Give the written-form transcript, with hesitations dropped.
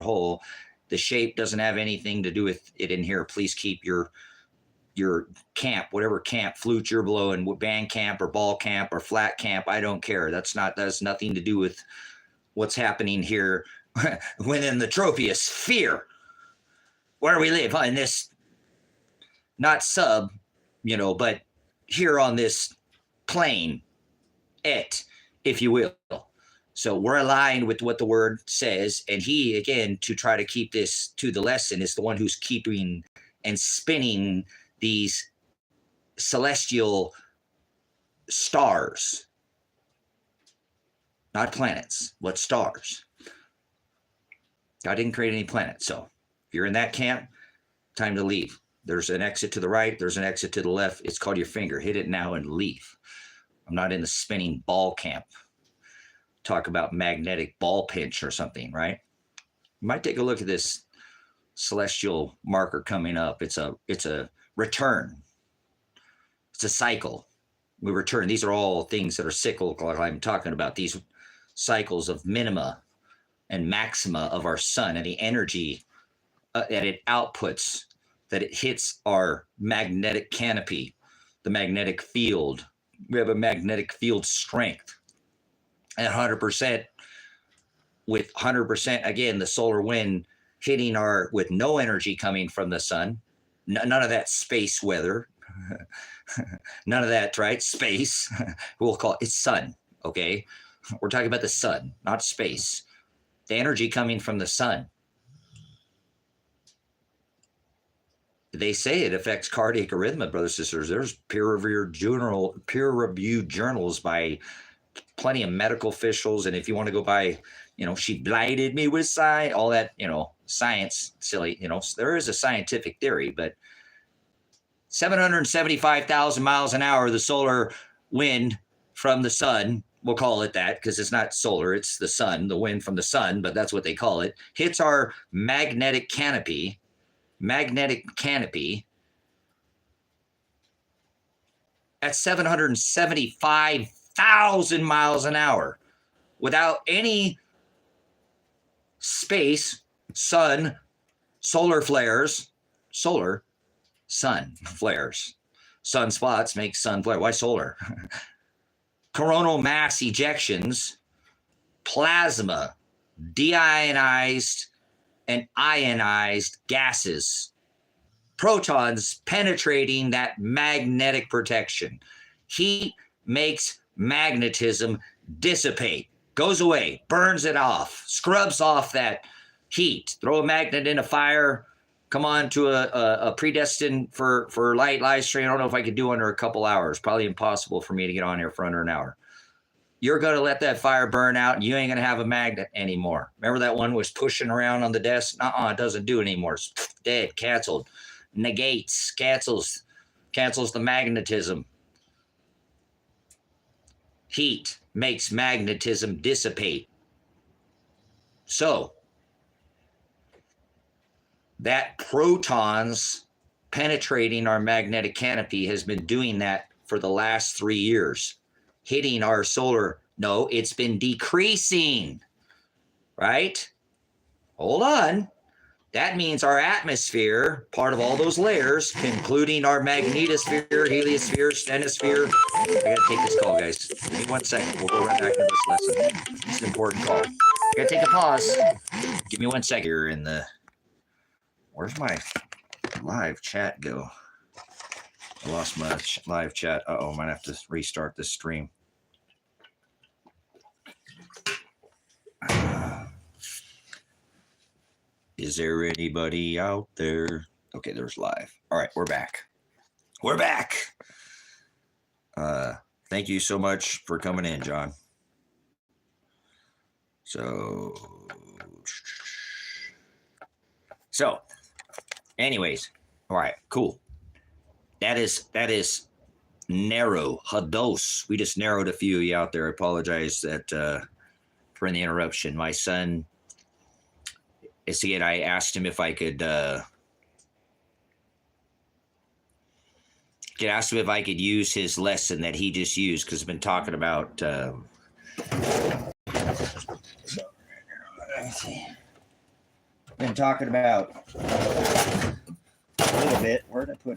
hole. The shape doesn't have anything to do with it in here. Please keep your camp, whatever camp flute you're blowing, band camp or ball camp or flat camp, I don't care. That's nothing to do with what's happening here within the troposphere where we live in this, not sub, but here on this plane, if you will. So we're aligned with what the word says. And he, again, to try to keep this to the lesson, is the one who's keeping and spinning these celestial stars, not planets, but stars. God didn't create any planets. So if you're in that camp, time to leave. There's an exit to the right. There's an exit to the left. It's called your finger. Hit it now and leave. I'm not in the spinning ball camp. Talk about magnetic ball pinch or something, right? You might take a look at this celestial marker coming up. It's a return. It's a cycle. We return. These are all things that are cyclical, like I'm talking about. These cycles of minima and maxima of our sun and the energy that it outputs, that it hits our magnetic canopy, the magnetic field. We have a magnetic field strength at 100%, with 100%, again, the solar wind hitting with no energy coming from the sun. None of that space weather. None of that, right? Space. We'll call it sun, okay? We're talking about the sun, not space. The energy coming from the sun. They say it affects cardiac arrhythmia, brothers and sisters. There's peer-reviewed journals by plenty of medical officials. And if you want to go by, she blinded me with science, all that, science, silly, there is a scientific theory, but 775,000 miles an hour, the solar wind from the sun, we'll call it that because it's not solar, it's the sun, the wind from the sun, but that's what they call it, hits our magnetic canopy at 775,000 miles an hour without any space, sun, solar flares, sun flares. Sunspots make sun flare. Why solar? Coronal mass ejections, plasma, deionized and ionized gases, protons penetrating that magnetic protection. Heat makes magnetism dissipate, goes away, burns it off, scrubs off that heat. Throw a magnet in a fire, come on to a Predestined for Light live stream. I don't know if I could do under a couple hours. Probably impossible for me to get on here for under an hour. You're going to let that fire burn out, and you ain't going to have a magnet anymore. Remember that one was pushing around on the desk? It doesn't do it anymore. It's dead, canceled, negates, cancels the magnetism. Heat makes magnetism dissipate. So that protons penetrating our magnetic canopy has been doing that for the last 3 years, hitting our solar. No, it's been decreasing, right? Hold on. That means our atmosphere, part of all those layers, including our magnetosphere, heliosphere, stenosphere. I got to take this call, guys. Give me 1 second. We'll go right back into this lesson. It's an important call. I got to take a pause. Give me 1 second here in the... Where's my live chat go? I lost my live chat. Uh-oh, might have to restart this stream. Is there anybody out there? Okay, there's live. All right, we're back. We're back. Thank you so much for coming in, John. So anyways, all right, cool. That is narrow. Hados. We just narrowed a few of you out there. I apologize for the interruption. My son, I asked him if I could use his lesson that he just used, because I've been talking about let's see. been talking about a little bit. Where did I put it?